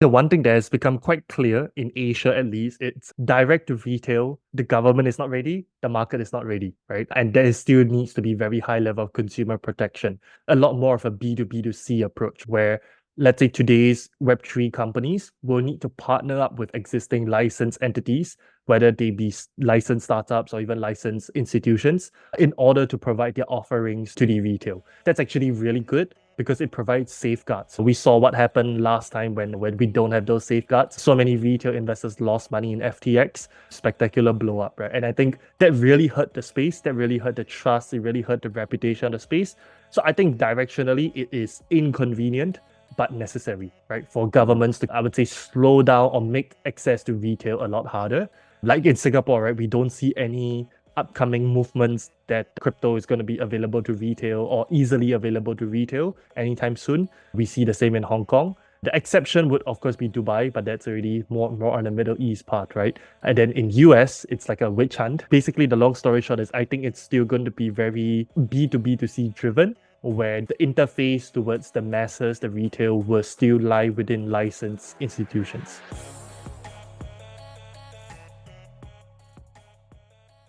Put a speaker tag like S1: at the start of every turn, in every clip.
S1: The one thing that has become quite clear in Asia, at least, it's direct to retail. The government is not ready, the market is not ready, right? And there still needs to be very high level of consumer protection, a lot more of a B2B2C approach where, let's say, today's Web3 companies will need to partner up with existing licensed entities, whether they be licensed startups or even licensed institutions, in order to provide their offerings to the retail. That's actually really good because it provides safeguards. We saw what happened last time when we don't have those safeguards. So many retail investors lost money in FTX, spectacular blow up, right? And I think that really hurt the space, that really hurt the trust, it really hurt the reputation of the space. So I think directionally it is inconvenient, but necessary, right? For governments to, I would say, slow down or make access to retail a lot harder. Like in Singapore, right? We don't see any upcoming movements that crypto is going to be available to retail or easily available to retail anytime soon. We see the same in Hong Kong. The exception would, of course, be Dubai, but that's already more on the Middle East part, right? And then in US, it's like a witch hunt. Basically, the long story short is I think it's still going to be very B2B2C driven, where the interface towards the masses, the retail, will still lie within licensed institutions.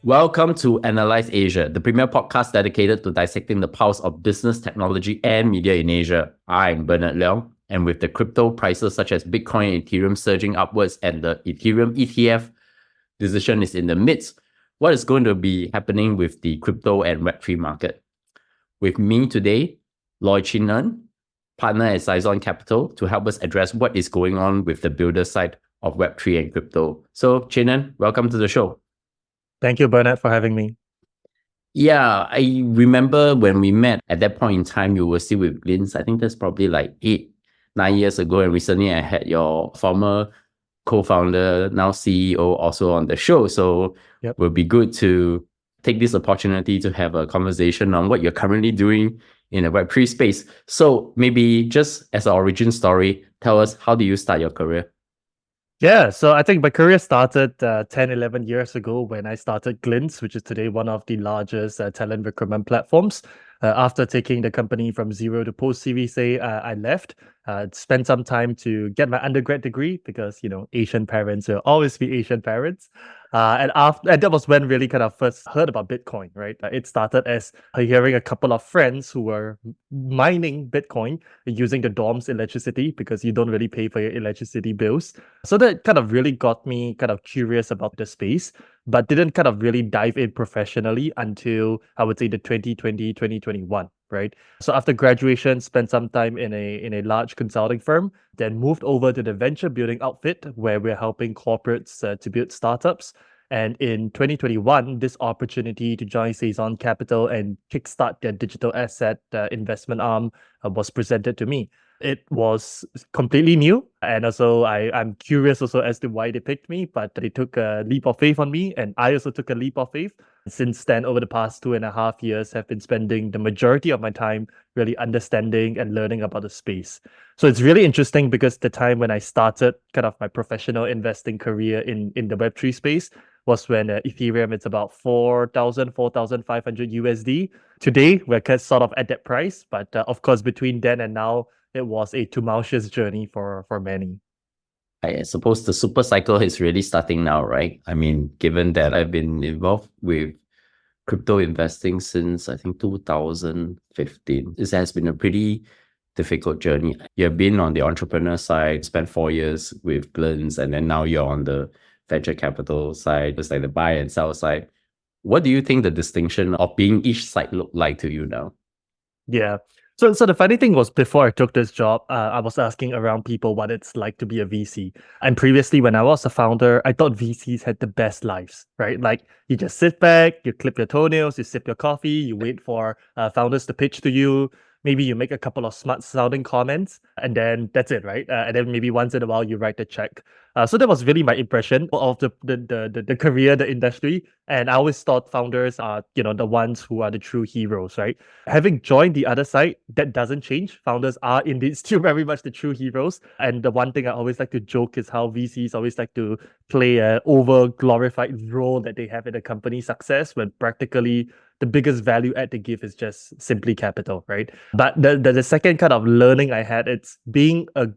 S2: Welcome to Analyse Asia, the premier podcast dedicated to dissecting the pulse of business, technology, and media in Asia. I'm Bernard Leong, and with the crypto prices such as Bitcoin and Ethereum surging upwards and the Ethereum ETF decision is in the midst, what is going to be happening with the crypto and Web3 market? With me today, Qin En, partner at Saison Capital, to help us address what is going on with the builder side of Web3 and crypto. So, Qin En, welcome to the show.
S1: Thank you, Bernard, for having me.
S2: Yeah, I remember when we met at that point in time, you were still with Linz. I think that's probably like 8-9 years ago. And recently I had your former co-founder, now CEO, also on the show. So it will be good to take this opportunity to have a conversation on what you're currently doing in the Web3 space. So maybe just as an origin story, tell us, how did you start your career?
S1: Yeah, so I think my career started 10, 11 years ago when I started Glints, which is today one of the largest talent recruitment platforms. After taking the company from zero to post-Series A, I left, spent some time to get my undergrad degree because, Asian parents will always be Asian parents. And that was when really kind of first heard about Bitcoin, right? It started as hearing a couple of friends who were mining Bitcoin using the dorm's electricity because you don't really pay for your electricity bills. So that kind of really got me kind of curious about the space, but didn't kind of really dive in professionally until I would say the 2020, 2021, right? So after graduation, spent some time in a large consulting firm, then moved over to the venture building outfit where we're helping corporates to build startups. And in 2021, this opportunity to join Saison Capital and kickstart their digital asset investment arm was presented to me. It was completely new, and also I'm curious also as to why they picked me, but they took a leap of faith on me, and I also took a leap of faith. Since then, over the past 2.5 years, have been spending the majority of my time really understanding and learning about the space. So it's really interesting because the time when I started kind of my professional investing career in the Web3 space was when Ethereum, it's about 4,500 USD. Today, we're sort of at that price, but of course, between then and now, it was a tumultuous journey for many.
S2: I suppose the super cycle is really starting now, right? I mean, given that I've been involved with crypto investing since I think 2015, this has been a pretty difficult journey. You've been on the entrepreneur side, spent 4 years with Glens, and then now you're on the venture capital side, just like the buy and sell side. What do you think the distinction of being each side look like to you now?
S1: Yeah. So the funny thing was, before I took this job, I was asking around people what it's like to be a VC. And previously, when I was a founder, I thought VCs had the best lives, right? Like you just sit back, you clip your toenails, you sip your coffee, you wait for founders to pitch to you. Maybe you make a couple of smart sounding comments, and then that's it, right? And then maybe once in a while you write a check. So that was really my impression of the career, the industry. And I always thought founders are, the ones who are the true heroes, right? Having joined the other side, that doesn't change. Founders are indeed still very much the true heroes. And the one thing I always like to joke is how VCs always like to play an over glorified role that they have in a company's success, when practically the biggest value add they give is just simply capital, right? But the second kind of learning I had, it's being a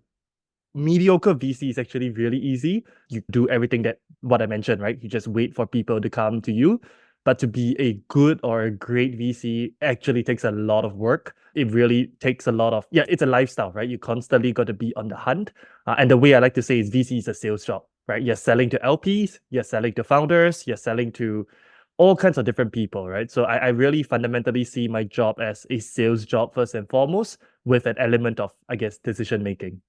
S1: mediocre VC is actually really easy. You do everything that what I mentioned, right? You just wait for people to come to you. But to be a good or a great VC actually takes a lot of work. It really takes a lot of, yeah, it's a lifestyle, right? You constantly got to be on the hunt. And the way I like to say is VC is a sales job, right? You're selling to LPs, you're selling to founders, you're selling to all kinds of different people, right? So I really fundamentally see my job as a sales job first and foremost, with an element of, I guess, decision making.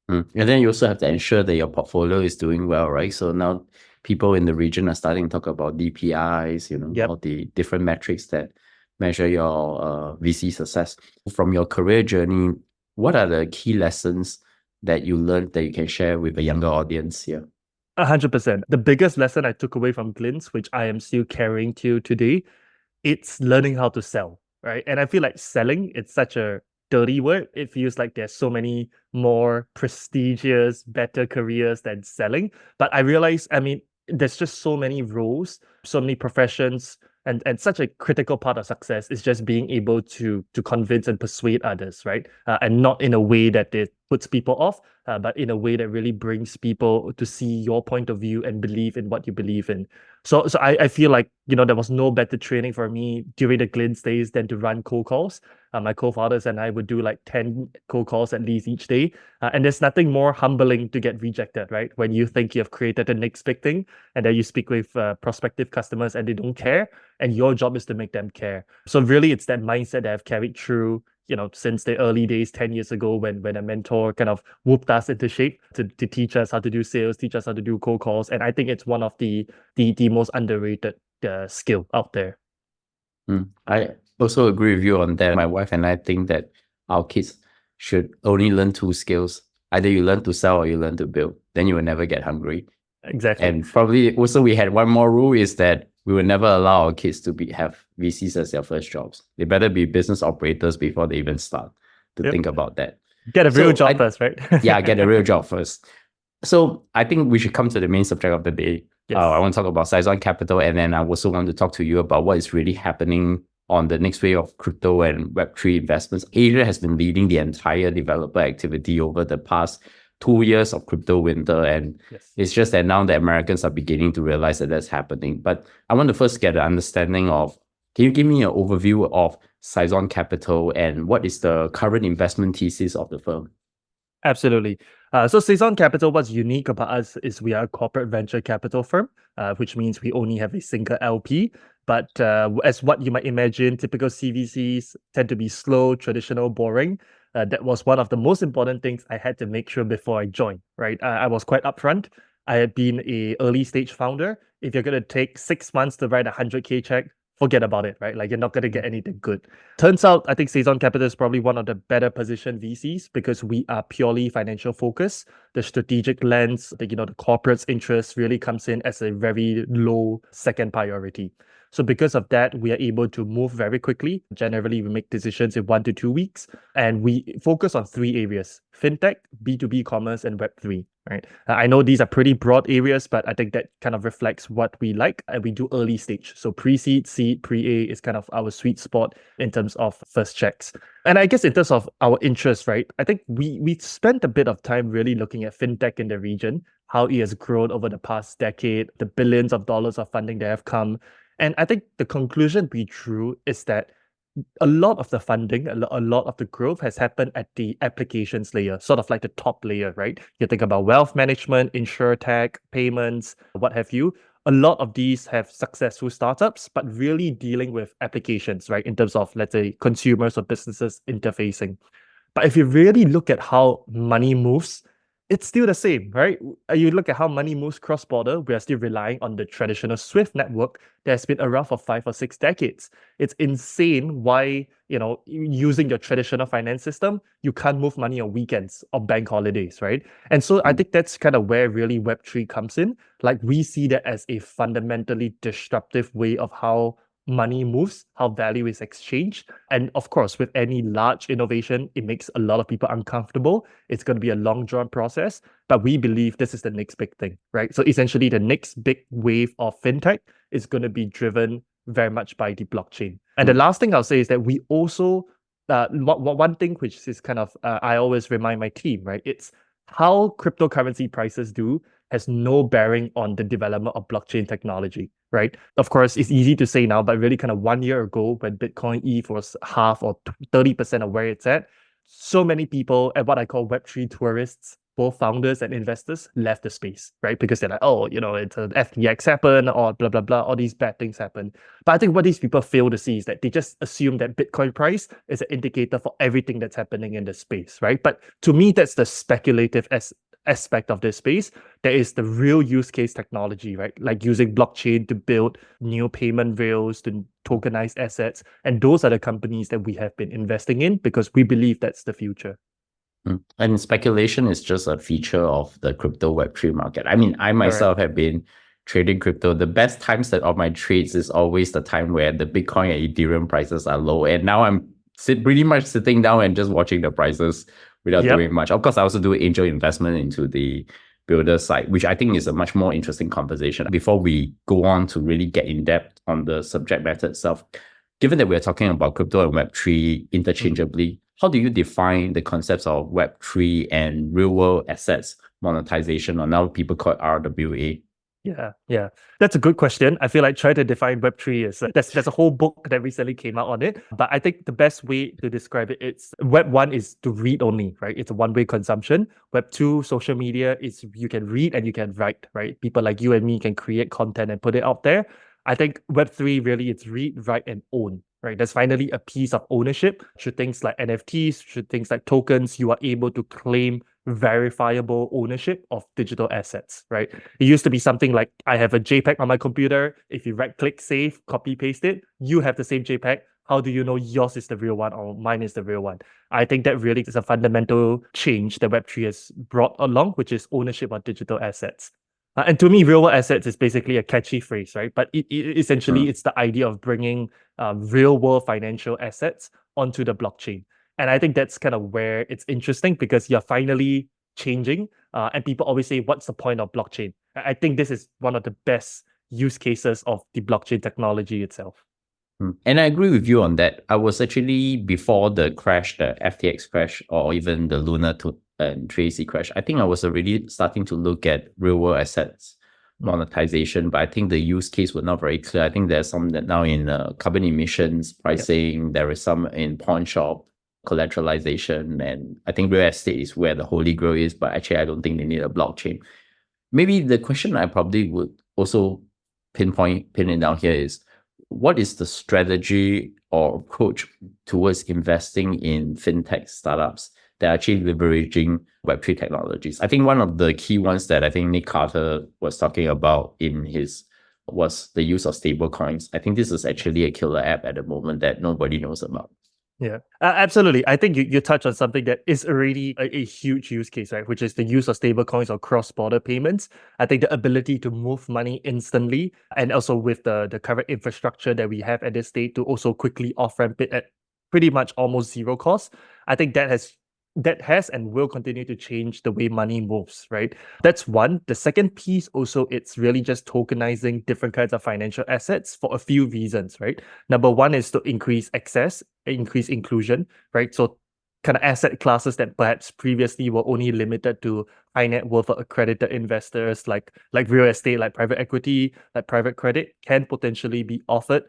S2: And then you also have to ensure that your portfolio is doing well, right? So now people in the region are starting to talk about DPIs, all the different metrics that measure your VC success. From your career journey, what are the key lessons that you learned that you can share with a younger audience here?
S1: 100%. The biggest lesson I took away from Glints, which I am still carrying to today, it's learning how to sell, right? And I feel like selling, it's such a dirty word. It feels like there's so many more prestigious, better careers than selling. But I realize, there's just so many roles, so many professions, and such a critical part of success is just being able to convince and persuade others, right? And not in a way that it puts people off, but in a way that really brings people to see your point of view and believe in what you believe in. So I feel like, there was no better training for me during the Glints days than to run cold calls. My co-founders and I would do like 10 cold calls at least each day. And there's nothing more humbling to get rejected, right? When you think you have created the next big thing, and then you speak with prospective customers and they don't care, and your job is to make them care. So really, it's that mindset that I've carried through, since the early days 10 years ago when a mentor kind of whooped us into shape to teach us how to do sales, teach us how to do cold calls. And I think it's one of the most underrated skill out there.
S2: I also agree with you on that. My wife and I think that our kids should only learn 2 skills. Either you learn to sell or you learn to build. Then you will never get hungry.
S1: Exactly.
S2: And probably also we had one more rule is that we will never allow our kids to have VCs as their first jobs. They better be business operators before they even start to think about that.
S1: Get a real job first, right?
S2: Yeah, get a real job first. So I think we should come to the main subject of the day.
S1: Yes.
S2: I want to talk about Saison Capital, and then I also want to talk to you about what is really happening on the next wave of crypto and Web3 investments. Asia has been leading the entire developer activity over the past 2 years of crypto winter, and it's just that now the Americans are beginning to realize that that's happening. But I want to first get an understanding of, can you give me an overview of Saison Capital and what is the current investment thesis of the firm?
S1: Absolutely. So Saison Capital, what's unique about us is we are a corporate venture capital firm, which means we only have a single LP. But as what you might imagine, typical CVCs tend to be slow, traditional, boring. That was one of the most important things I had to make sure before I joined, right? I was quite upfront. I had been a early stage founder. If you're going to take 6 months to write a 100K check, forget about it, right? Like, you're not going to get anything good. Turns out, I think Saison Capital is probably one of the better positioned VCs because we are purely financial focused. The strategic lens, the corporate's interest really comes in as a very low second priority. So because of that, we are able to move very quickly. Generally, we make decisions in 1 to 2 weeks, and we focus on 3 areas: fintech, B2B commerce, and Web3, right? I know these are pretty broad areas, but I think that kind of reflects what we like. And we do early stage. So pre-seed, seed, pre-A is kind of our sweet spot in terms of first checks. And I guess in terms of our interest, right, I think we spent a bit of time really looking at fintech in the region, how it has grown over the past decade, the billions of dollars of funding that have come. And I think the conclusion we drew is that a lot of the funding, a lot of the growth has happened at the applications layer, sort of like the top layer, right? You think about wealth management, insurtech, payments, what have you. A lot of these have successful startups, but really dealing with applications, right? In terms of, let's say, consumers or businesses interfacing. But if you really look at how money moves, it's still the same, right? You look at how money moves cross-border, we are still relying on the traditional SWIFT network that has been around for 5 or 6 decades. It's insane why, using your traditional finance system, you can't move money on weekends or bank holidays, right? And so I think that's kind of where really Web3 comes in. Like, we see that as a fundamentally disruptive way of how money moves, how value is exchanged. And of course, with any large innovation, it makes a lot of people uncomfortable. It's going to be a long drawn process, but we believe this is the next big thing, right? So essentially, the next big wave of fintech is going to be driven very much by the blockchain. And the last thing I'll say is that we also, one thing which is kind of, I always remind my team, right? It's how cryptocurrency prices do has no bearing on the development of blockchain technology, right? Of course, it's easy to say now, but really kind of 1 year ago when Bitcoin ETH was half or 30% of where it's at, so many people and what I call Web3 tourists, both founders and investors, left the space, right? Because they're like, oh, it's an FTX happen or blah, blah, blah, all these bad things happen. But I think what these people fail to see is that they just assume that Bitcoin price is an indicator for everything that's happening in the space, right? But to me, that's the speculative aspect of this space. There is the real use case technology, right? Like using blockchain to build new payment rails, to tokenize assets. And those are the companies that we have been investing in because we believe that's the future.
S2: And speculation is just a feature of the crypto Web3 market. I mean, I myself have been trading crypto. The best times of my trades is always the time where the Bitcoin and Ethereum prices are low. And now I'm pretty much sitting down and just watching the prices without doing much. Of course, I also do angel investment into the builder side, which I think is a much more interesting conversation. Before we go on to really get in depth on the subject matter itself, given that we're talking about crypto and Web3 interchangeably, how do you define the concepts of Web3 and real world assets monetization, or now people call it RWA?
S1: Yeah. That's a good question. I feel like trying to define Web3 is there's a whole book that recently came out on it. But I think the best way to describe it, it's Web1 is to read only, right? It's a one-way consumption. Web2, social media, is you can read and you can write, right? People like you and me can create content and put it out there. I think Web3 really it's read, write, and own, right? There's finally a piece of ownership. Should things like NFTs, should things like tokens, you are able to claim verifiable ownership of digital assets, right? It used to be something like I have a JPEG on my computer. If you right click, save, copy, paste it, you have the same JPEG. How do you know yours is the real one or mine is the real one? I think that really is a fundamental change that Web3 has brought along, which is ownership of digital assets. And to me, real world assets is basically a catchy phrase, right? But essentially, it's the idea of bringing real world financial assets onto the blockchain. And I think that's kind of where it's interesting because you're finally changing. And people always say, what's the point of blockchain? I think this is one of the best use cases of the blockchain technology itself.
S2: And I agree with you on that. I was actually, before the crash, the FTX crash, or even the Luna and Tracy crash, I think I was already starting to look at real world assets monetization, but I think the use case was not very clear. I think there's some that now in carbon emissions pricing, there is some in pawn shop collateralization, and I think real estate is where the holy grail is, but actually I don't think they need a blockchain. Maybe the question I probably would also pin it down here is, what is the strategy or approach towards investing in fintech startups that are actually leveraging Web3 technologies? I think one of the key ones that I think Nick Carter was talking about was the use of stable coins. I think this is actually a killer app at the moment that nobody knows about.
S1: Yeah, absolutely. I think you touched on something that is already a huge use case, right? Which is the use of stablecoins or cross-border payments. I think the ability to move money instantly, and also with the current infrastructure that we have at this state to also quickly off-ramp it at pretty much almost zero cost. I think that has and will continue to change the way money moves, right? That's one. The second piece also, it's really just tokenizing different kinds of financial assets for a few reasons, right? Number one is to increase access, increase inclusion, right? So kind of asset classes that perhaps previously were only limited to high net worth or accredited investors like real estate, like private equity, like private credit can potentially be offered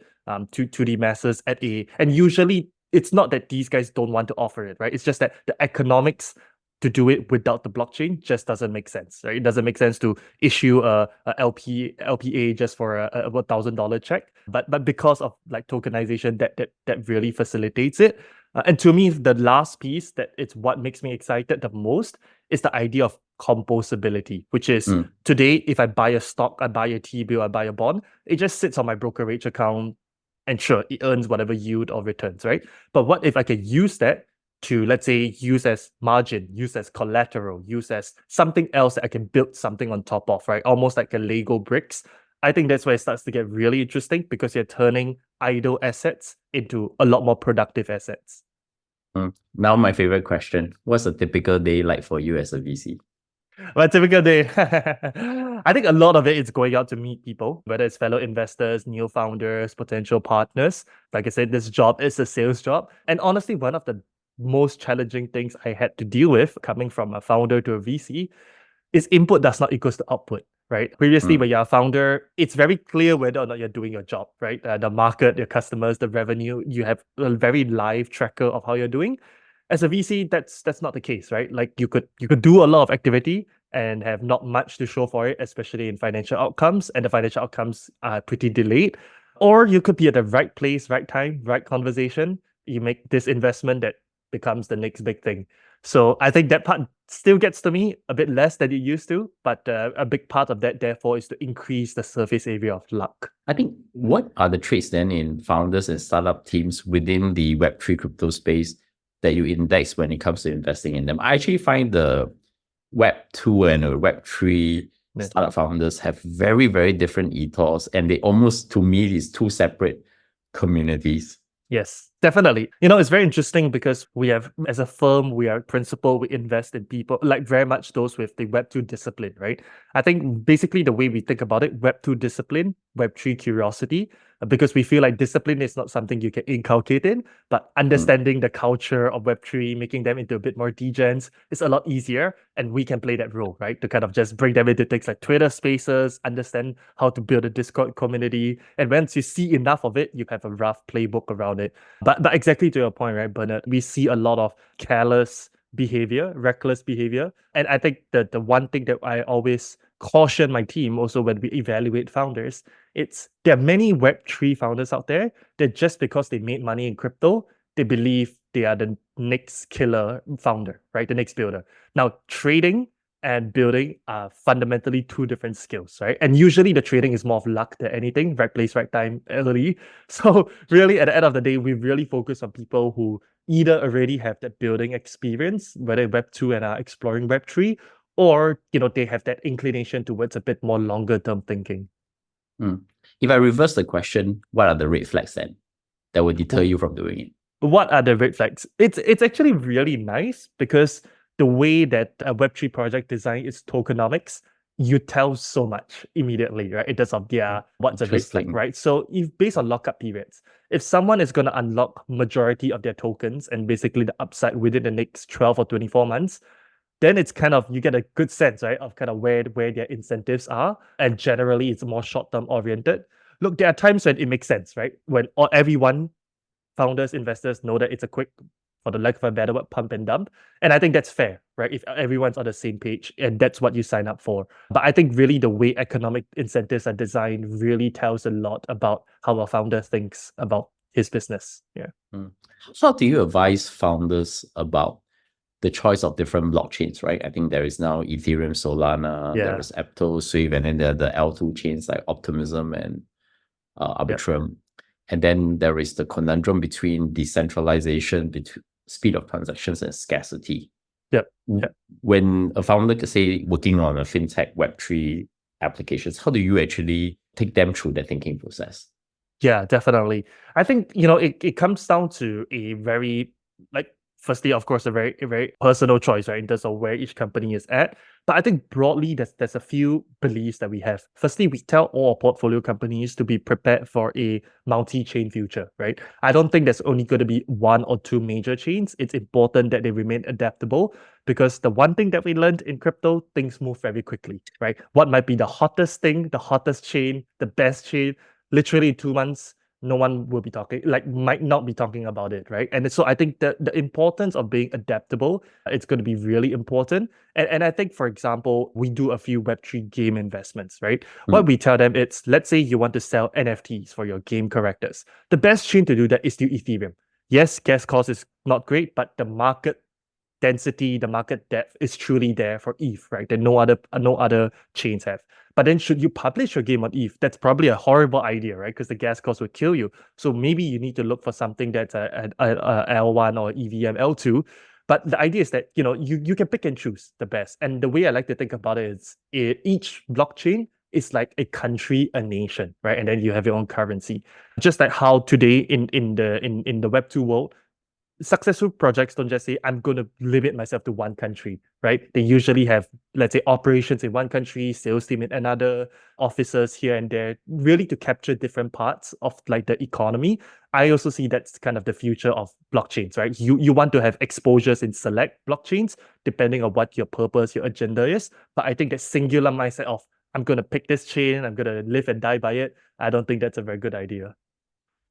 S1: to the masses and usually it's not that these guys don't want to offer it, right? It's just that the economics to do it without the blockchain just doesn't make sense, right? It doesn't make sense to issue a LPA just for a $1,000 check, but because of like tokenization, that really facilitates it. And to me, the last piece that it's what makes me excited the most is the idea of composability, which is today, if I buy a stock, I buy a T-bill, I buy a bond, it just sits on my brokerage account. And sure, it earns whatever yield or returns, right? But what if I could use that to, let's say, use as margin, use as collateral, use as something else that I can build something on top of, right? Almost like a Lego bricks. I think that's where it starts to get really interesting because you're turning idle assets into a lot more productive assets.
S2: Now my favorite question, what's a typical day like for you as a VC?
S1: Well, typical day. I think a lot of it is going out to meet people, whether it's fellow investors, new founders, potential partners. Like I said, this job is a sales job. And honestly, one of the most challenging things I had to deal with coming from a founder to a VC is input does not equals to output, right? Previously, when you're a founder, it's very clear whether or not you're doing your job, right? The market, your customers, the revenue, you have a very live tracker of how you're doing. As a VC, that's not the case, right? Like you could do a lot of activity and have not much to show for it, especially in financial outcomes, and the financial outcomes are pretty delayed. Or you could be at the right place, right time, right conversation. You make this investment that becomes the next big thing. So I think that part still gets to me a bit less than it used to, but a big part of that, therefore, is to increase the surface area of luck.
S2: I think what are the traits then in founders and startup teams within the Web3 crypto space that you index when it comes to investing in them? I actually find the Web2 and Web3 startup founders have very, very different ethos, and they almost, to me, is two separate communities.
S1: Yes, definitely. It's very interesting because we have, as a firm, we are principal, we invest in people, like very much those with the Web2 discipline, right? I think basically the way we think about it, Web2 discipline, Web3 curiosity, because we feel like discipline is not something you can inculcate in, but understanding the culture of Web3, making them into a bit more degens is a lot easier. And we can play that role, right? To kind of just bring them into things like Twitter spaces, understand how to build a Discord community. And once you see enough of it, you have a rough playbook around it. But exactly to your point, right, Bernard, we see a lot of careless behavior, reckless behavior. And I think that the one thing that I always caution my team also when we evaluate founders, there are many Web3 founders out there that just because they made money in crypto, they believe they are the next killer founder, right? The next builder. Now, trading and building are fundamentally two different skills, right? And usually the trading is more of luck than anything, right place, right time, early. So really at the end of the day, we really focus on people who either already have that building experience, whether Web2 and are exploring Web3, or they have that inclination towards a bit more longer term thinking.
S2: If I reverse the question, what are the red flags then that would deter you from doing it?
S1: What are the red flags? It's actually really nice because the way that a Web3 project design is tokenomics, you tell so much immediately, right? In terms of what's a red flag, right? So if based on lockup periods, if someone is going to unlock majority of their tokens and basically the upside within the next 12 or 24 months, then it's kind of, you get a good sense, right, of kind of where their incentives are. And generally, it's more short-term oriented. Look, there are times when it makes sense, right? When everyone, founders, investors, know that it's a quick, for the lack of a better word, pump and dump. And I think that's fair, right? If everyone's on the same page and that's what you sign up for. But I think really the way economic incentives are designed really tells a lot about how a founder thinks about his business. Yeah.
S2: So how do you advise founders about the choice of different blockchains, right? I think there is now Ethereum, Solana, there is Aptos, Swift, and then there are the L2 chains like Optimism and Arbitrum. And then there is the conundrum between decentralization, between speed of transactions and scarcity. When a founder could say working on a fintech Web3 applications, how do you actually take them through the thinking process?
S1: Yeah, definitely. I think, it comes down to a very, firstly, of course, a very personal choice, right, in terms of where each company is at. But I think broadly, there's a few beliefs that we have. Firstly, we tell all our portfolio companies to be prepared for a multi-chain future, right? I don't think there's only going to be one or two major chains. It's important that they remain adaptable because the one thing that we learned in crypto, things move very quickly, right? What might be the hottest thing, the hottest chain, the best chain, literally in 2 months, no one will be talking, might not be talking about it, right? And so I think the importance of being adaptable, it's going to be really important. And I think, for example, we do a few Web3 game investments, right? What we tell them, it's, let's say you want to sell NFTs for your game characters. The best chain to do that is still Ethereum. Yes, gas cost is not great, but the market density, the market depth is truly there for ETH, right? That no other chains have. But then should you publish your game on ETH? That's probably a horrible idea, right? Because the gas cost would kill you. So maybe you need to look for something that's a L1 or EVM L2. But the idea is that, you can pick and choose the best. And the way I like to think about it is each blockchain is like a country, a nation, right? And then you have your own currency. Just like how today in the Web2 world, successful projects don't just say, I'm going to limit myself to one country, right? They usually have, let's say, operations in one country, sales team in another, offices here and there, really to capture different parts of like the economy. I also see that's kind of the future of blockchains, right? You want to have exposures in select blockchains, depending on what your purpose, your agenda is. But I think that singular mindset of, I'm going to pick this chain, I'm going to live and die by it, I don't think that's a very good idea.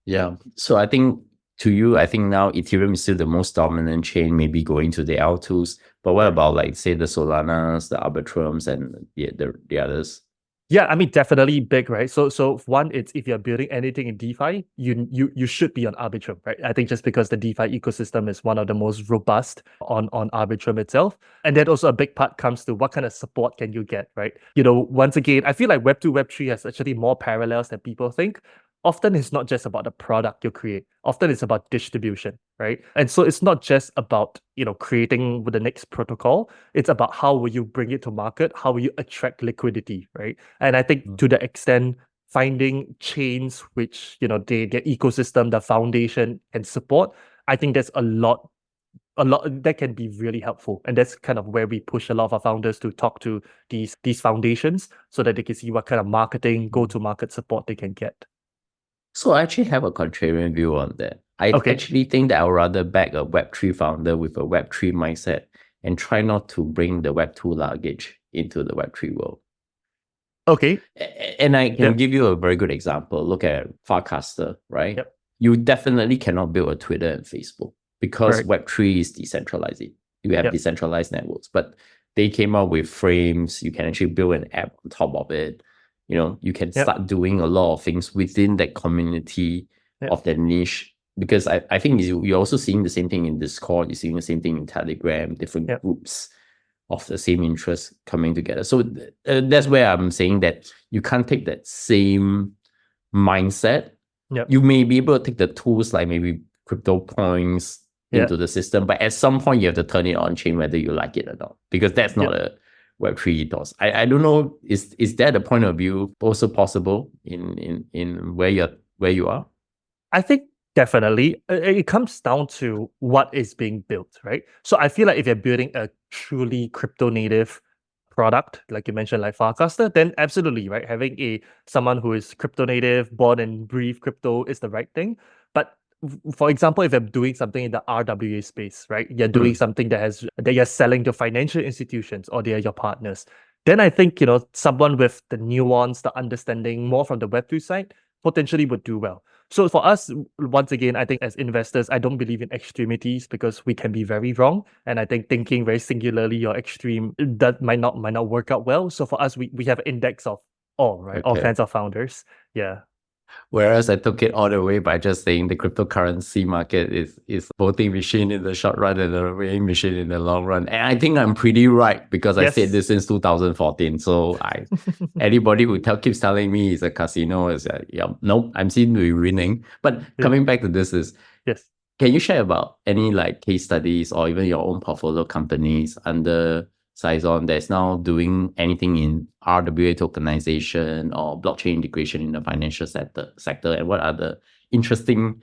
S2: Yeah. So I think I think now Ethereum is still the most dominant chain, maybe going to the L2s. But what about like say the Solanas, the Arbitrums, and the others?
S1: Yeah, I mean, definitely big, right? So one, it's if you're building anything in DeFi, you should be on Arbitrum, right? I think just because the DeFi ecosystem is one of the most robust on Arbitrum itself. And then also a big part comes to what kind of support can you get, right? Once again, I feel like Web2, Web3 has actually more parallels than people think. Often it's not just about the product you create. Often it's about distribution, right? And so it's not just about, creating with the next protocol. It's about how will you bring it to market? How will you attract liquidity, right? And I think to the extent finding chains which, their ecosystem, the foundation can support, I think there's a lot that can be really helpful. And that's kind of where we push a lot of our founders to talk to these foundations so that they can see what kind of marketing, go-to-market support they can get.
S2: So I actually have a contrarian view on that. I actually think that I would rather back a Web3 founder with a Web3 mindset and try not to bring the Web2 luggage into the Web3 world.
S1: Okay.
S2: And I can give you a very good example. Look at Farcaster, right?
S1: Yep.
S2: You definitely cannot build a Twitter and Facebook because Web3 is decentralized. You have decentralized networks, but they came out with frames. You can actually build an app on top of it. You can start doing a lot of things within that community of that niche. Because I think you're also seeing the same thing in Discord. You're seeing the same thing in Telegram, different groups of the same interest coming together. So that's where I'm saying that you can't take that same mindset. You may be able to take the tools like maybe crypto coins into the system, but at some point you have to turn it on chain whether you like it or not, because that's not a Web3 ethos. I don't know, is that a point of view also possible in where you are?
S1: I think definitely. It comes down to what is being built, right? So I feel like if you're building a truly crypto native product, like you mentioned, like Farcaster, then absolutely, right? Having someone who is crypto native, born and breathe crypto is the right thing. But for example, if you're doing something in the RWA space, right? You're doing something that you're selling to financial institutions or they are your partners. Then I think, someone with the nuance, the understanding more from the Web3 side potentially would do well. So for us, once again, I think as investors, I don't believe in extremities because we can be very wrong. And I think thinking very singularly or extreme, that might not work out well. So for us, we have an index of all, right? All kinds of founders. Yeah.
S2: Whereas I took it all the way by just saying the cryptocurrency market is voting machine in the short run and a weighing machine in the long run. And I think I'm pretty right because I said this since 2014. So anybody who keeps telling me it's a casino is nope, I'm seen to be winning. But coming back to this is, can you share about any like case studies or even your own portfolio companies under Saison that's now doing anything in RWA tokenization or blockchain integration in the financial sector, and what are the interesting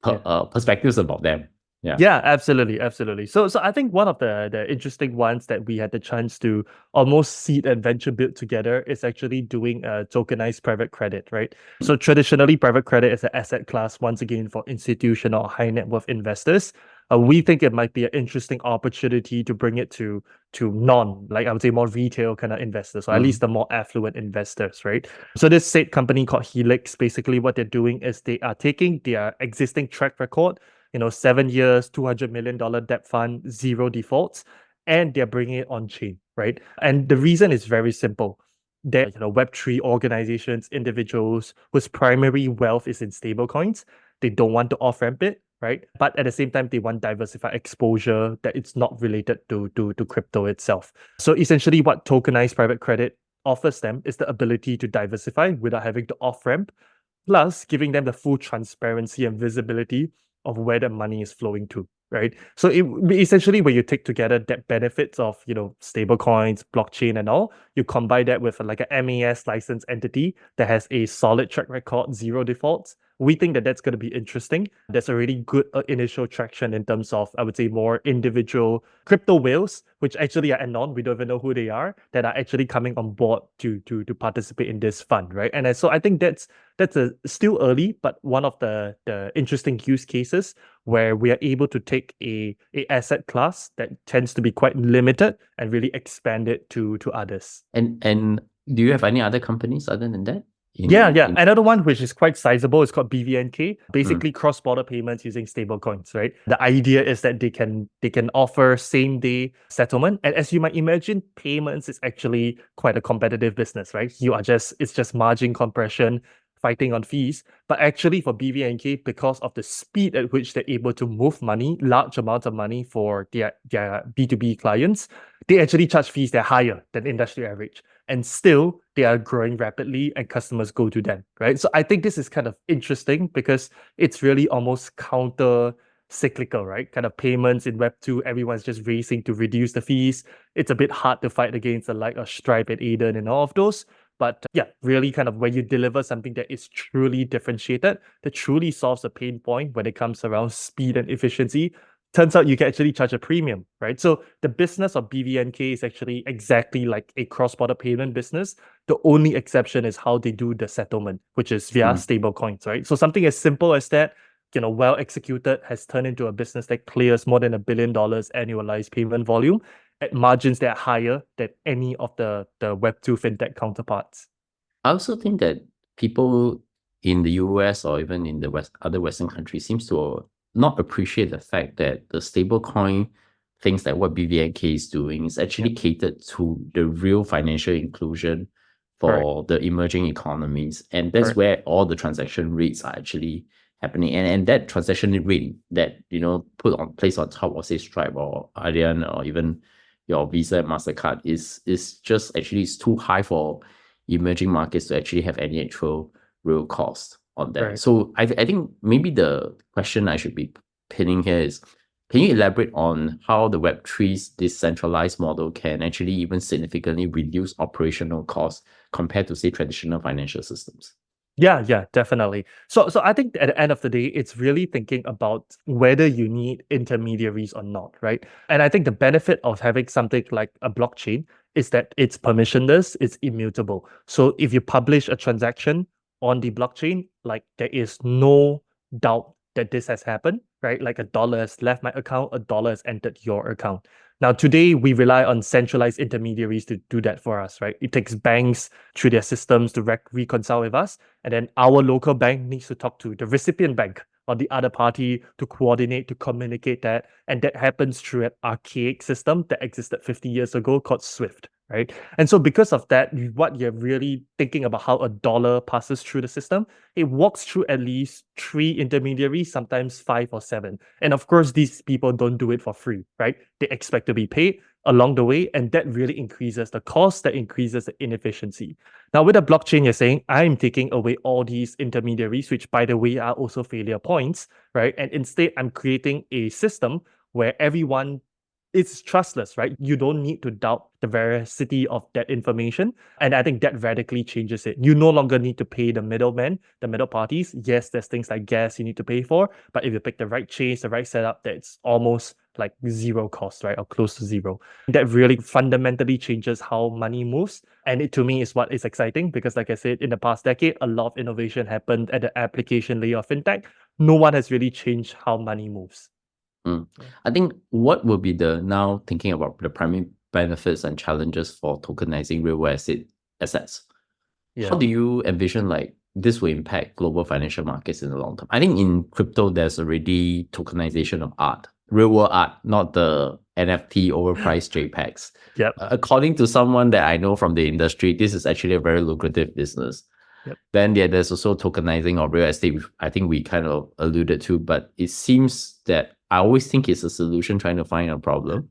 S2: perspectives about them?
S1: Yeah, absolutely. So I think one of the interesting ones that we had the chance to almost seed and venture build together is actually doing tokenized private credit, right? So traditionally, private credit is an asset class, once again, for institutional or high net worth investors. We think it might be an interesting opportunity to bring it to I would say more retail kind of investors, or at least the more affluent investors, right? So this said company called Helix, basically what they're doing is they are taking their existing track record, 7 years, $200 million debt fund, 0 defaults, and they're bringing it on chain, right? And the reason is very simple. That Web3 organizations, individuals whose primary wealth is in stablecoins, they don't want to off-ramp it, right? But at the same time, they want diversified exposure that it's not related to crypto itself. So essentially what tokenized private credit offers them is the ability to diversify without having to off-ramp, plus giving them the full transparency and visibility of where the money is flowing to, right? So essentially when you take together that benefits of, stable coins, blockchain and all, you combine that with like a MAS licensed entity that has a solid track record, 0 defaults, we think that that's going to be interesting. There's already good initial traction in terms of, I would say, more individual crypto whales, which actually are anon, we don't even know who they are, that are actually coming on board to participate in this fund, right? And so I think that's still early, but one of the interesting use cases where we are able to take a asset class that tends to be quite limited and really expand it to others.
S2: And do you have any other companies other than that?
S1: Yeah. Another one which is quite sizable is called BVNK, basically cross-border payments using stablecoins, right? The idea is that they can offer same-day settlement. And as you might imagine, payments is actually quite a competitive business, right? It's just margin compression, fighting on fees. But actually for BVNK, because of the speed at which they're able to move money, large amounts of money for their B2B clients, they actually charge fees that are higher than industry average. And still, they are growing rapidly and customers go to them, right? So I think this is kind of interesting because it's really almost counter cyclical, right? Kind of payments in Web2, everyone's just racing to reduce the fees. It's a bit hard to fight against the like of Stripe and Aiden and all of those. But yeah, really kind of when you deliver something that is truly differentiated, that truly solves a pain point when it comes around speed and efficiency, turns out you can actually charge a premium, right? So the business of BVNK is actually exactly like a cross-border payment business. The only exception is how they do the settlement, which is via stable coins, right? So something as simple as that, well executed, has turned into a business that clears more than $1 billion annualized payment volume at margins that are higher than any of the Web2 fintech counterparts.
S2: I also think that people in the US or even in the other Western countries seems to not appreciate the fact that the stablecoin things like what BVNK is doing is actually catered to the real financial inclusion for the emerging economies. And that's where all the transaction rates are actually happening. And that transaction rate that, placed on top of, say, Stripe or Adyen or even your Visa and MasterCard is just actually is too high for emerging markets to actually have any actual real cost on that.
S1: Right.
S2: So I think maybe the question I should be pinning here is, can you elaborate on how the Web3's decentralized model can actually even significantly reduce operational costs compared to, say, traditional financial systems?
S1: Yeah, definitely. So I think at the end of the day, it's really thinking about whether you need intermediaries or not, right? And I think the benefit of having something like a blockchain is that it's permissionless, it's immutable. So if you publish a transaction on the blockchain, like there is no doubt that this has happened, right? Like $1 has left my account, $1 has entered your account. Now, today, we rely on centralized intermediaries to do that for us, right? It takes banks through their systems to reconcile with us. And then our local bank needs to talk to the recipient bank or the other party to coordinate, to communicate that. And that happens through an archaic system that existed 50 years ago called SWIFT, right? And so because of that, what you're really thinking about how $1 passes through the system, it walks through at least 3 intermediaries, sometimes 5 or 7. And of course, these people don't do it for free, right? They expect to be paid along the way, and that really increases the cost, that increases the inefficiency. Now, with a blockchain, you're saying, I'm taking away all these intermediaries, which, by the way, are also failure points, right? And instead, I'm creating a system where everyone is trustless, right? You don't need to doubt the veracity of that information. And I think that radically changes it. You no longer need to pay the middlemen, the middle parties. Yes, there's things like gas you need to pay for, but if you pick the right chains, the right setup, that's almost like zero cost, right? Or close to zero. That really fundamentally changes how money moves. And it, to me, is what is exciting because, like I said, in the past decade, a lot of innovation happened at the application layer of fintech. No one has really changed how money moves.
S2: I think what will be now thinking about the primary benefits and challenges for tokenizing real assets.
S1: Yeah.
S2: How do you envision like this will impact global financial markets in the long term? I think in crypto, there's already tokenization of art, real world art, not the NFT overpriced JPEGs.
S1: Yep.
S2: According to someone that I know from the industry, this is actually a very lucrative business.
S1: Yep.
S2: Then there's also tokenizing of real estate, which I think we kind of alluded to, but it seems that I always think it's a solution trying to find a problem.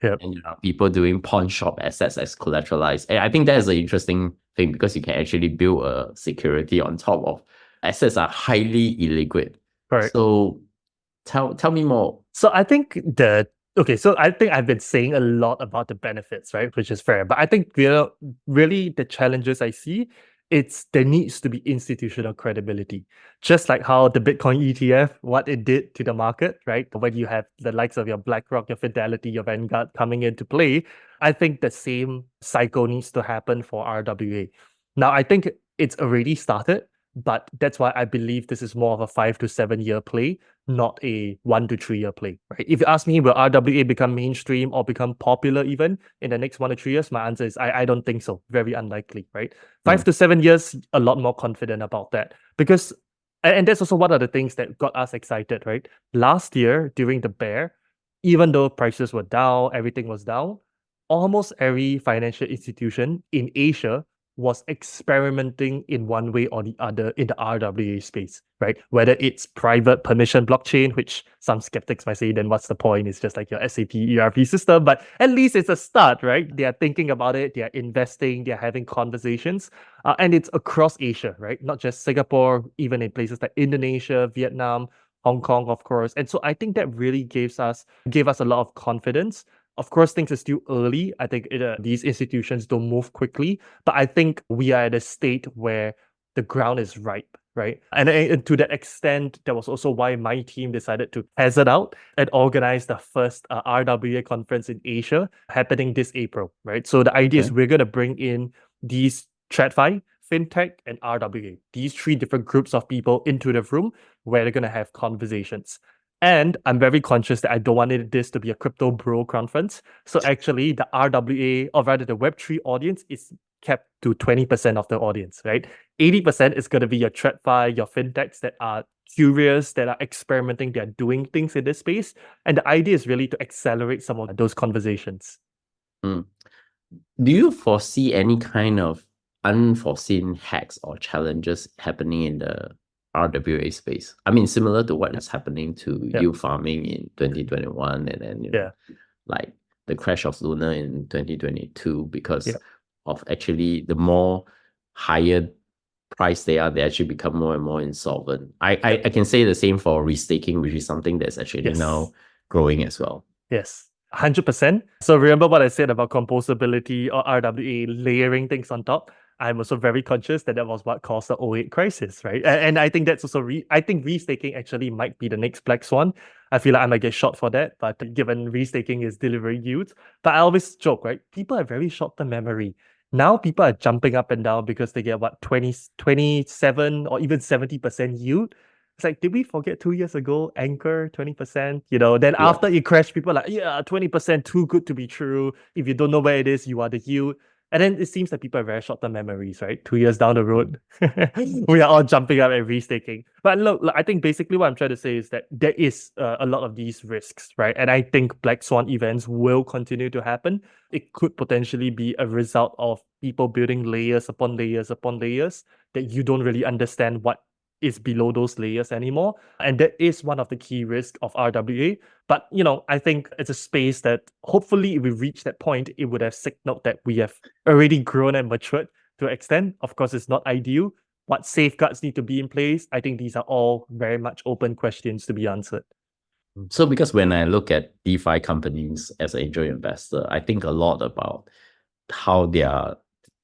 S1: Yep.
S2: And people doing pawn shop assets as collateralized. And I think that is an interesting thing because you can actually build a security on top of assets are highly illiquid.
S1: Right.
S2: So tell me more.
S1: So I think so I think I've been saying a lot about the benefits, right? Which is fair. But I think really the challenges I see there needs to be institutional credibility. Just like how the Bitcoin ETF, what it did to the market, right? When you have the likes of your BlackRock, your Fidelity, your Vanguard coming into play, I think the same cycle needs to happen for RWA. Now, I think it's already started, but that's why I believe this is more of a 5 to 7 year play, not a 1 to 3 year play, right? If you ask me, will RWA become mainstream or become popular even in the next 1 to 3 years? My answer is I don't think so. Very unlikely, right? 5 to 7 years, a lot more confident about that. Because, and that's also one of the things that got us excited, right? Last year, during the bear, even though prices were down, everything was down, almost every financial institution in Asia was experimenting in one way or the other in the RWA space, right? Whether it's private permission blockchain, which some skeptics might say, then what's the point? It's just like your SAP ERP system, but at least it's a start, right? They are thinking about it, they are investing, they're having conversations, and it's across Asia, right? Not just Singapore, even in places like Indonesia, Vietnam, Hong Kong, of course. And so I think that really gave us a lot of confidence. Of course, things are still early. I think these institutions don't move quickly, but I think we are at a state where the ground is ripe, right? And to that extent, that was also why my team decided to hazard out and organize the first RWA conference in Asia happening this April, right? So the idea is we're going to bring in these TradFi, fintech, and RWA, these 3 different groups of people into the room where they're going to have conversations. And I'm very conscious that I don't want this to be a crypto bro conference. So actually, the RWA, or rather the Web3 audience, is kept to 20% of the audience, right? 80% is going to be your TradFi, your fintechs that are curious, that are experimenting, they're doing things in this space. And the idea is really to accelerate some of those conversations.
S2: Do you foresee any kind of unforeseen hacks or challenges happening in the RWA space? I mean, similar to what is happening to yield farming in 2021 and then, like the crash of Luna in 2022 because of actually the more higher price they actually become more and more insolvent. I can say the same for restaking, which is something that's actually now growing as well.
S1: Yes. 100%. So remember what I said about composability or RWA layering things on top? I'm also very conscious that was what caused the '08 crisis, right? And I think that's also, I think restaking actually might be the next black swan. I feel like I might get shot for that, but given restaking is delivering yields. But I always joke, right? People have very short-term memory. Now people are jumping up and down because they get what, 20, 27 or even 70% yield. It's like, did we forget 2 years ago, Anchor, 20%? Then after it crashed, people are like, 20%, too good to be true. If you don't know where it is, you are the yield. And then it seems that people have very short-term memories, right? 2 years down the road, we are all jumping up and restaking. But look, I think basically what I'm trying to say is that there is a lot of these risks, right? And I think black swan events will continue to happen. It could potentially be a result of people building layers upon layers upon layers that you don't really understand what is below those layers anymore. And that is one of the key risks of RWA. But, I think it's a space that hopefully if we reach that point, it would have signaled that we have already grown and matured to an extent. Of course, it's not ideal. What safeguards need to be in place? I think these are all very much open questions to be answered.
S2: So because when I look at DeFi companies as an angel investor, I think a lot about how they are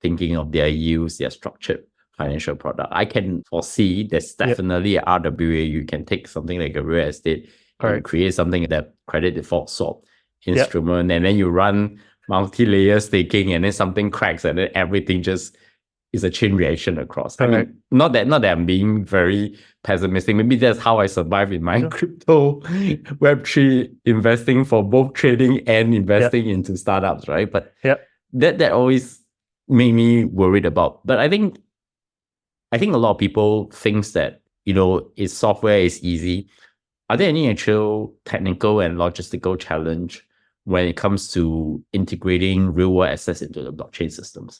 S2: thinking of their yields, their structured financial product. I can foresee there's definitely RWA. You can take something like a real estate and create something that credit default swap instrument, and then you run multi-layer staking, and then something cracks, and then everything just is a chain reaction across. I mean, not that I'm being very pessimistic. Maybe that's how I survive in my crypto Web3 investing for both trading and investing into startups, right? But that always made me worried about. But I think a lot of people thinks that, it's software is easy. Are there any actual technical and logistical challenge when it comes to integrating real world assets into the blockchain systems?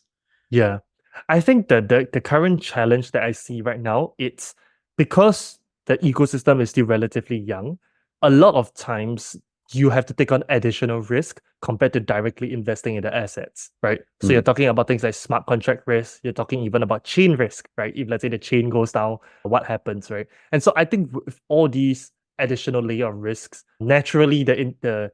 S1: Yeah. I think that the current challenge that I see right now, it's because the ecosystem is still relatively young. A lot of times you have to take on additional risk compared to directly investing in the assets, right? So you're talking about things like smart contract risk. You're talking even about chain risk, right? If let's say the chain goes down, what happens, right? And so I think with all these additional layer of risks, naturally there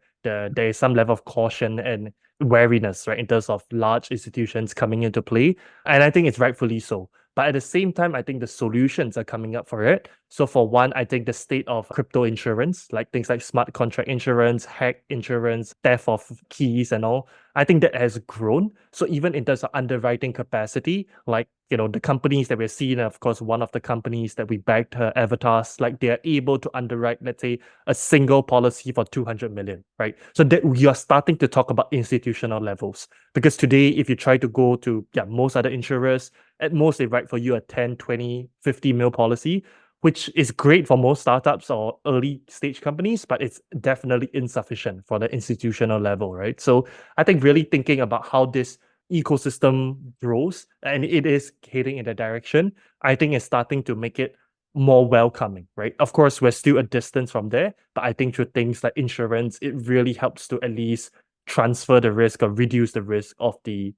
S1: is some level of caution and wariness, right, in terms of large institutions coming into play. And I think it's rightfully so. But at the same time, I think the solutions are coming up for it. So for one, I think the state of crypto insurance, like things like smart contract insurance, hack insurance, theft of keys and all, I think that has grown. So even in terms of underwriting capacity, like, the companies that we're seeing, of course, one of the companies that we backed, Avatars, like they're able to underwrite, let's say, a single policy for 200 million, right? So that you're starting to talk about institutional levels. Because today, if you try to go to most other insurers, at most they write for you a 10, 20, 50 mil policy, which is great for most startups or early stage companies, but it's definitely insufficient for the institutional level, right? So I think really thinking about how this ecosystem grows and it is heading in that direction, I think it's starting to make it more welcoming, right? Of course, we're still a distance from there, but I think through things like insurance, it really helps to at least transfer the risk or reduce the risk of the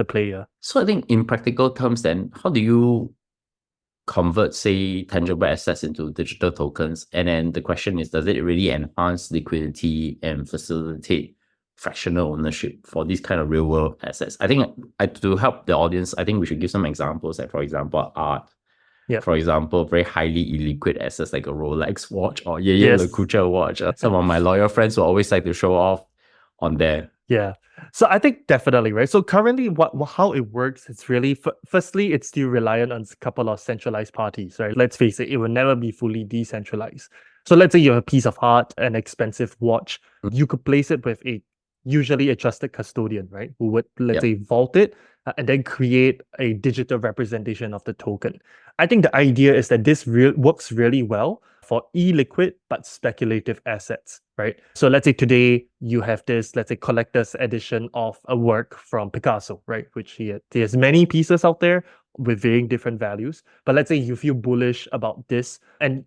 S1: player.
S2: So I think in practical terms, then how do you convert, say, tangible assets into digital tokens? And then the question is, does it really enhance liquidity and facilitate fractional ownership for these kind of real world assets? I think to help the audience, I think we should give some examples, like for example, art.
S1: Yeah.
S2: For example, very highly illiquid assets like a Rolex watch or
S1: Yes.
S2: Lakucha watch. Some of my lawyer friends will always like to show off on there.
S1: Yeah. So I think definitely, right? So currently how it works, it's really, firstly, it's still reliant on a couple of centralized parties, right? Let's face it will never be fully decentralized. So let's say you have a piece of art, an expensive watch, you could place it with usually a trusted custodian, right? Who would, let's say, vault it and then create a digital representation of the token. I think the idea is that this works really well for illiquid but speculative assets, right? So let's say today you have this, let's say, collector's edition of a work from Picasso, right? Which he has many pieces out there with varying different values. But let's say you feel bullish about this, and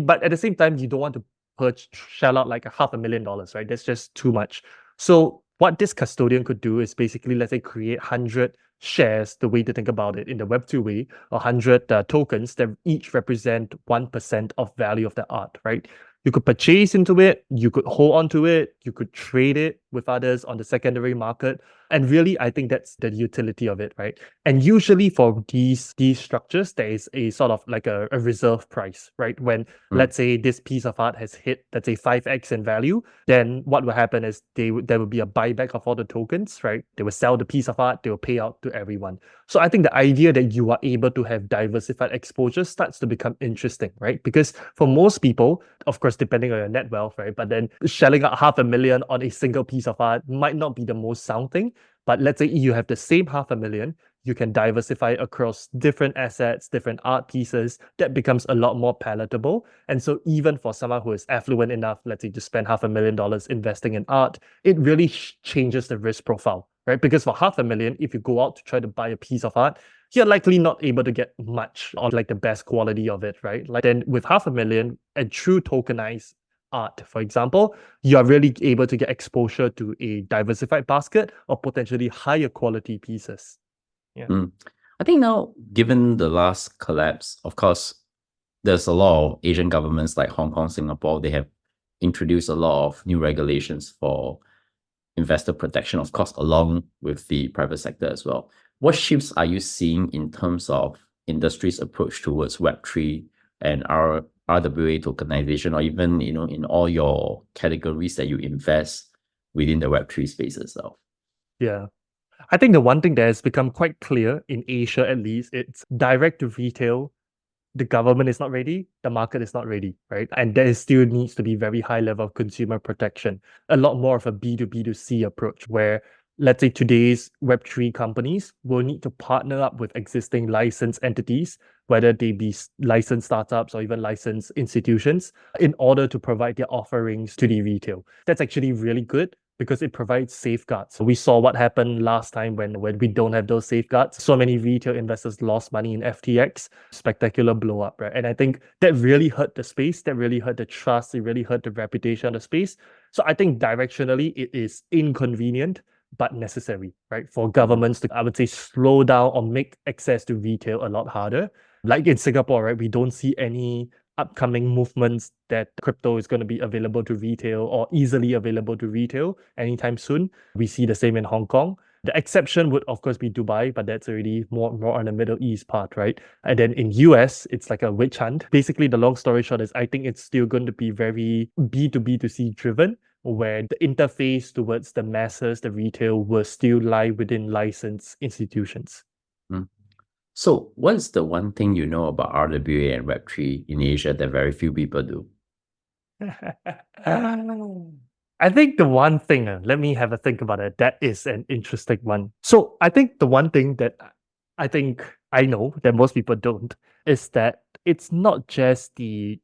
S1: but at the same time you don't want to shell out like $500,000, right? That's just too much. So what this custodian could do is basically, let's say, create 100 shares, the way to think about it in the Web2 way, 100 tokens that each represent 1% of value of the art, right? You could purchase into it, you could hold on to it, you could trade it with others on the secondary market. And really, I think that's the utility of it, right? And usually for these structures, there is a sort of like a reserve price, right? When, let's say, this piece of art has hit, let's say, 5x in value, then what will happen is there will be a buyback of all the tokens, right? They will sell the piece of art, they will pay out to everyone. So I think the idea that you are able to have diversified exposure starts to become interesting, right? Because for most people, of course, depending on your net wealth, right? But then shelling out $500,000 on a single piece of art might not be the most sound thing. But let's say you have the same $500,000, you can diversify across different assets, different art pieces. That becomes a lot more palatable. And so even for someone who is affluent enough, let's say, to spend $500,000 investing in art, it really changes the risk profile, right? Because for $500,000, if you go out to try to buy a piece of art, you're likely not able to get much or like the best quality of it, right? Like then with $500,000, a true tokenized art, for example, you are really able to get exposure to a diversified basket of potentially higher quality pieces. Yeah.
S2: I think now, given the last collapse, of course, there's a lot of Asian governments like Hong Kong, Singapore, they have introduced a lot of new regulations for investor protection, of course, along with the private sector as well. What shifts are you seeing in terms of industry's approach towards Web3 and RWA tokenization, or even in all your categories that you invest within the Web3 space itself?
S1: Yeah. I think the one thing that has become quite clear in Asia, at least, it's direct to retail. The government is not ready, the market is not ready, right? And there still needs to be very high level of consumer protection, a lot more of a B2B2C approach where, let's say, today's Web3 companies will need to partner up with existing licensed entities, whether they be licensed startups or even licensed institutions, in order to provide their offerings to the retail. That's actually really good because it provides safeguards. We saw what happened last time when we don't have those safeguards. So many retail investors lost money in FTX, spectacular blow up, right? And I think that really hurt the space, that really hurt the trust, it really hurt the reputation of the space. So I think directionally it is inconvenient, but necessary, right? For governments to, I would say, slow down or make access to retail a lot harder. Like in Singapore, right? We don't see any upcoming movements that crypto is going to be available to retail or easily available to retail anytime soon. We see the same in Hong Kong. The exception would, of course, be Dubai, but that's already more on the Middle East part, right? And then in US, it's like a witch hunt. Basically, the long story short is I think it's still going to be very B2B2C driven, where the interface towards the masses, the retail, will still lie within licensed institutions.
S2: So what's the one thing you know about RWA and Web3 in Asia that very few people do?
S1: I think the one thing, let me have a think about it. That is an interesting one. So I think the one thing that I think I know that most people don't is that it's not just the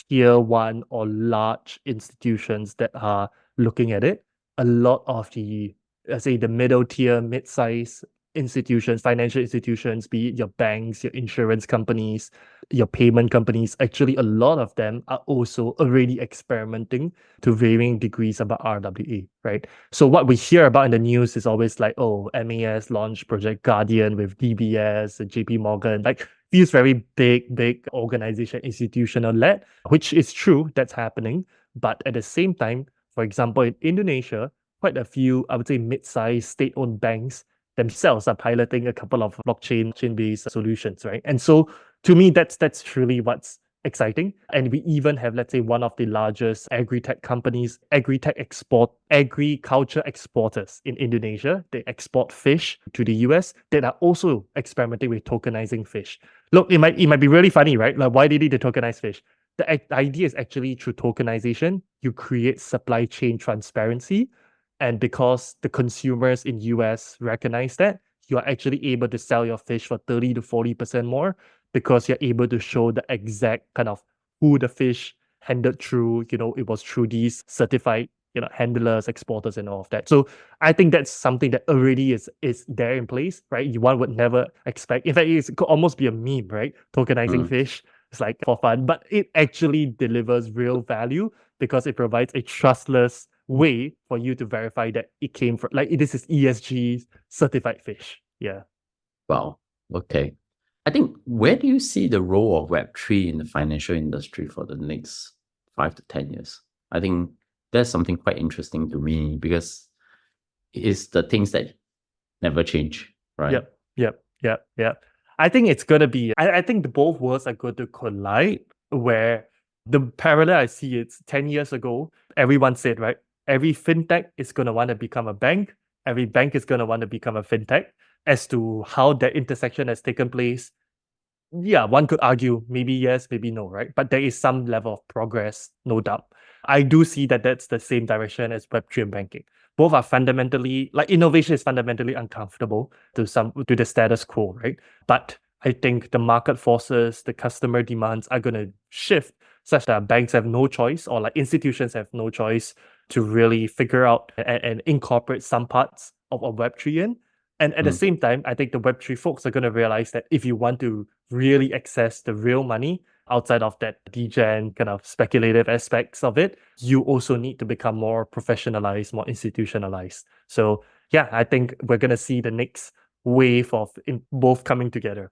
S1: tier one or large institutions that are looking at it. A lot of the, let's say, the middle tier, mid-size institutions, financial institutions, be it your banks, your insurance companies, your payment companies, actually a lot of them are also already experimenting to varying degrees about RWA, right? So what we hear about in the news is always like, oh, MAS launched Project Guardian with DBS and JP Morgan, like feels very big organization, institutional led, which is true, that's happening. But at the same time, for example, in Indonesia, quite a few, I would say, mid-sized state-owned banks themselves are piloting a couple of blockchain-based solutions, right? And so to me, that's truly what's exciting. And we even have, let's say, one of the largest agri-tech companies, agriculture exporters in Indonesia. They export fish to the US that are also experimenting with tokenizing fish. Look, it might be really funny, right? Like, why did they tokenize fish? The idea is actually through tokenization, you create supply chain transparency. And because the consumers in US recognize that, you are actually able to sell your fish for 30 to 40% more because you're able to show the exact kind of who the fish handled through, it was through these certified, handlers, exporters, and all of that. So I think that's something that already is there in place, right? One would never expect. In fact, it could almost be a meme, right? Tokenizing fish. It's like for fun, but it actually delivers real value because it provides a trustless way for you to verify that it came from, like, this is ESG certified fish. Yeah.
S2: Wow. Okay. I think, where do you see the role of Web3 in the financial industry for the next 5 to 10 years? I think that's something quite interesting to me because it's the things that never change, right?
S1: Yep. I think it's going to be, I think the both worlds are going to collide, where the parallel I see, it's 10 years ago, everyone said, right, every fintech is going to want to become a bank. Every bank is going to want to become a fintech. As to how that intersection has taken place, yeah, one could argue maybe yes, maybe no, right? But there is some level of progress, no doubt. I do see that that's the same direction as Web3 and banking. Both are fundamentally, like, innovation is fundamentally uncomfortable to the status quo, right? But I think the market forces, the customer demands are going to shift such that banks have no choice, or like institutions have no choice, to really figure out and incorporate some parts of Web3 in. And at the same time, I think the Web3 folks are going to realize that if you want to really access the real money outside of that degen kind of speculative aspects of it, you also need to become more professionalized, more institutionalized. So yeah, I think we're going to see the next wave of both coming together.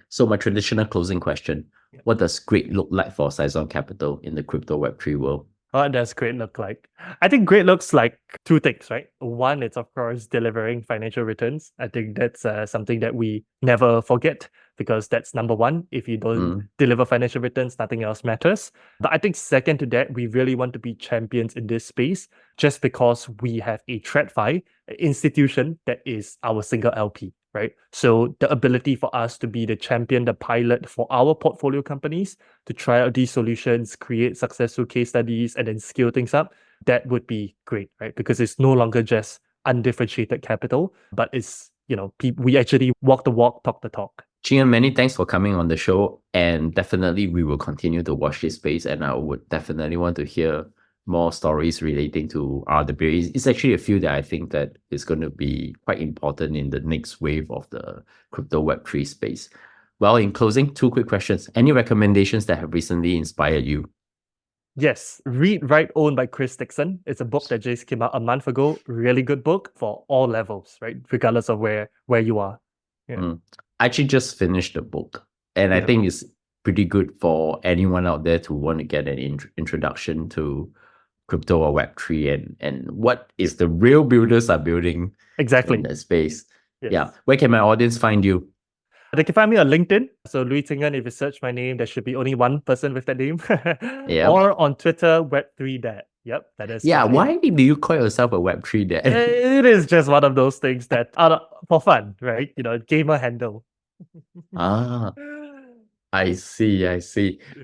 S2: So my traditional closing question, what does great look like for Saison Capital in the crypto Web3 world?
S1: What does great look like? I think great looks like two things, right? One, it's of course delivering financial returns. I think that's something that we never forget, because that's number one. If you don't deliver financial returns, nothing else matters. But I think second to that, we really want to be champions in this space, just because we have a TradFi institution that is our single LP. Right. So the ability for us to be the champion, the pilot for our portfolio companies to try out these solutions, create successful case studies, and then scale things up, that would be great, right? Because it's no longer just undifferentiated capital, but it's, we actually walk the walk, talk the talk.
S2: Qin En, many thanks for coming on the show, and definitely we will continue to watch this space, and I would definitely want to hear more stories relating to RWA. It's actually a field that I think that is going to be quite important in the next wave of the crypto Web3 space. Well, in closing, 2 quick questions. Any recommendations that have recently inspired you?
S1: Yes, Read, Write, Own by Chris Dixon. It's a book that just came out a month ago. Really good book for all levels, right? Regardless of where you are. Yeah.
S2: I actually just finished the book, and I think it's pretty good for anyone out there to want to get an introduction to crypto or Web3 and what is the real builders are building
S1: Exactly.
S2: in that space.
S1: Yes.
S2: Yeah. Where can my audience find you?
S1: They can find me on LinkedIn. So Louis Tingan, if you search my name, there should be only one person with that name.
S2: Yep.
S1: Or on Twitter, Web3 Dad. Yep, that is.
S2: Yeah,
S1: just it.
S2: why do you call yourself a Web3 dad?
S1: It is just one of those things that are for fun, right? Gamer handle.
S2: Ah, I see.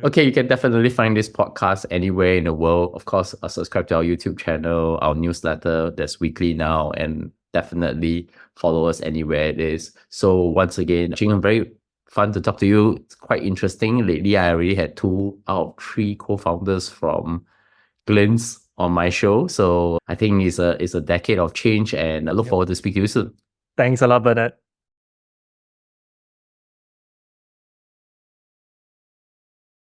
S2: Okay, you can definitely find this podcast anywhere in the world. Of course, subscribe to our YouTube channel, our newsletter that's weekly now, and definitely follow us anywhere it is. So once again, Qin, very fun to talk to you. It's quite interesting. Lately, I already had 2 out of 3 co-founders from Glints on my show. So I think it's a decade of change, and I look forward to speaking to you soon.
S1: Thanks a lot, Bernard.